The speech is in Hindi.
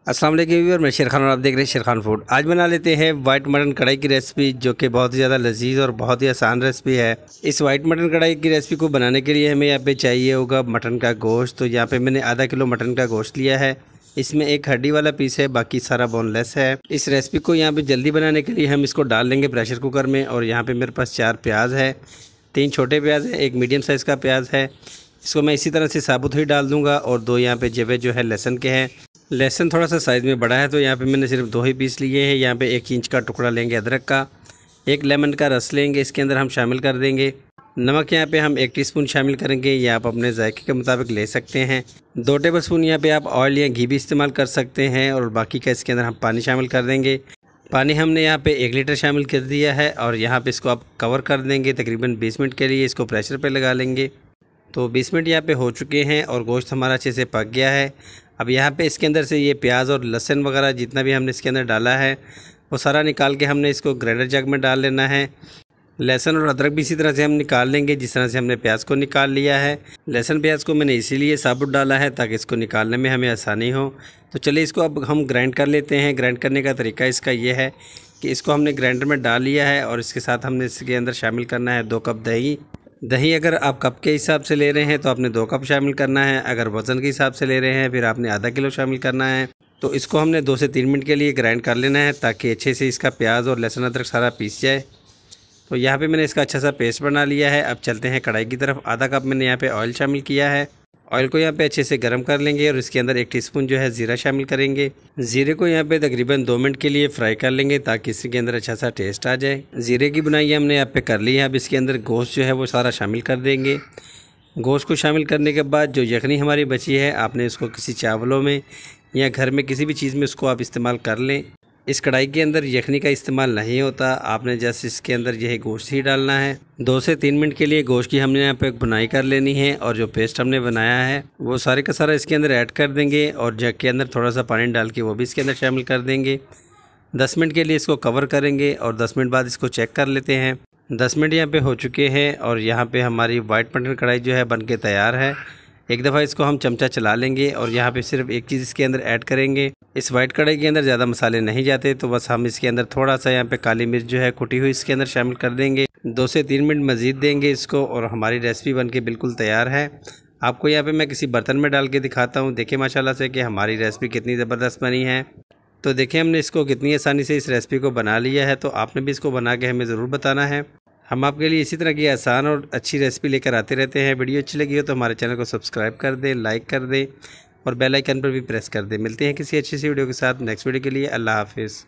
अस्सलाम वालेकुम व्यूअर, मैं शेर खान और आप देख रहे हैं शेर खान फूड। आज बना लेते हैं वाइट मटन कढ़ाई की रेसिपी, जो कि बहुत ही ज़्यादा लजीज और बहुत ही आसान रेसिपी है। इस वाइट मटन कढ़ाई की रेसिपी को बनाने के लिए हमें यहाँ पे चाहिए होगा मटन का गोश्त। तो यहाँ पे मैंने आधा किलो मटन का गोश्त लिया है। इसमें एक हड्डी वाला पीस है, बाकी सारा बोनलेस है। इस रेसिपी को यहाँ पे जल्दी बनाने के लिए हम इसको डाल लेंगे प्रेशर कुकर में। और यहाँ पे मेरे पास 4 प्याज है, 3 छोटे प्याज है, एक मीडियम साइज़ का प्याज है। इसको मैं इसी तरह से साबुत ही डाल दूँगा। और 2 यहाँ पे जवे जो है लहसुन के हैं। लहसुन थोड़ा सा साइज़ में बड़ा है, तो यहाँ पे मैंने सिर्फ 2 ही पीस लिए हैं। यहाँ पे 1 इंच का टुकड़ा लेंगे अदरक का, 1 लेमन का रस लेंगे, इसके अंदर हम शामिल कर देंगे। नमक यहाँ पे हम 1 टीस्पून शामिल करेंगे, या आप अपने जायके के मुताबिक ले सकते हैं। 2 टेबलस्पून यहाँ पे आप ऑयल या घी भी इस्तेमाल कर सकते हैं। और बाकी का इसके अंदर हम पानी शामिल कर देंगे। पानी हमने यहाँ पे 1 लीटर शामिल कर दिया है। और यहाँ पे इसको आप कवर कर देंगे तकरीबन 20 मिनट के लिए। इसको प्रेशर पे लगा लेंगे। तो 20 मिनट यहाँ पे हो चुके हैं और गोश्त हमारा अच्छे से पक गया है। अब यहाँ पे इसके अंदर से ये प्याज और लहसुन वगैरह जितना भी हमने इसके अंदर डाला है वो सारा निकाल के हमने इसको ग्राइंडर जग में डाल लेना है। लहसुन और अदरक भी इसी तरह से हम निकाल लेंगे जिस तरह से हमने प्याज को निकाल लिया है। लहसुन प्याज को मैंने इसीलिए साबुत डाला है ताकि इसको निकालने में हमें आसानी हो। तो चलिए इसको अब हम ग्राइंड कर लेते हैं। ग्राइंड करने का तरीका इसका ये है कि इसको हमने ग्राइंडर में डाल लिया है और इसके साथ हमने इसके अंदर शामिल करना है 2 कप दही। दही अगर आप कप के हिसाब से ले रहे हैं तो आपने 2 कप शामिल करना है। अगर वज़न के हिसाब से ले रहे हैं फिर आपने आधा किलो शामिल करना है। तो इसको हमने 2 से 3 मिनट के लिए ग्राइंड कर लेना है ताकि अच्छे से इसका प्याज और लहसुन अदरक सारा पीस जाए। तो यहाँ पे मैंने इसका अच्छा सा पेस्ट बना लिया है। अब चलते हैं कढ़ाई की तरफ। आधा कप मैंने यहाँ पे ऑयल शामिल किया है। ऑयल को यहाँ पे अच्छे से गर्म कर लेंगे और इसके अंदर 1 टीस्पून जो है ज़ीरा शामिल करेंगे। ज़ीरे को यहाँ पे तकरीबन 2 मिनट के लिए फ्राई कर लेंगे ताकि इसके अंदर अच्छा सा टेस्ट आ जाए। ज़ीरे की बुनाई हमने यहाँ पे कर ली है। अब इसके अंदर गोश्त जो है वो सारा शामिल कर देंगे। गोश्त को शामिल करने के बाद जो यखनी हमारी बची है, आपने इसको किसी चावलों में या घर में किसी भी चीज़ में उसको आप इस्तेमाल कर लें। इस कढ़ाई के अंदर यखनी का इस्तेमाल नहीं होता, आपने जस्ट इसके अंदर यह गोश्त ही डालना है। 2 से 3 मिनट के लिए गोश्त की हमने यहाँ पे बुनाई कर लेनी है। और जो पेस्ट हमने बनाया है वो सारे का सारा इसके अंदर ऐड कर देंगे। और जग के अंदर थोड़ा सा पानी डाल के वो भी इसके अंदर शामिल कर देंगे। 10 मिनट के लिए इसको कवर करेंगे और 10 मिनट बाद इसको चेक कर लेते हैं। 10 मिनट यहाँ पे हो चुके हैं और यहाँ पे हमारी वाइट मटन कढ़ाई जो है बन के तैयार है। एक दफ़ा इसको हम चमचा चला लेंगे और यहाँ पे सिर्फ एक चीज़ इसके अंदर ऐड करेंगे। इस वाइट कढ़ाई के अंदर ज़्यादा मसाले नहीं जाते, तो बस हम इसके अंदर थोड़ा सा यहाँ पे काली मिर्च जो है कुटी हुई इसके अंदर शामिल कर देंगे। 2 से 3 मिनट मज़ीद देंगे इसको और हमारी रेसिपी बन के बिल्कुल तैयार है। आपको यहाँ पे मैं किसी बर्तन में डाल के दिखाता हूँ। देखिए माशाल्लाह से कि हमारी रेसिपी कितनी ज़बरदस्त बनी है। तो देखिए हमने इसको कितनी आसानी से इस रेसिपी को बना लिया है। तो आपने भी इसको बना के हमें ज़रूर बताना है। हम आपके लिए इसी तरह की आसान और अच्छी रेसिपी लेकर आते रहते हैं। वीडियो अच्छी लगी हो तो हमारे चैनल को सब्सक्राइब कर दें, लाइक कर दें और बेल आइकन पर भी प्रेस कर दें। मिलते हैं किसी अच्छी सी वीडियो के साथ नेक्स्ट वीडियो के लिए। अल्लाह हाफिज़।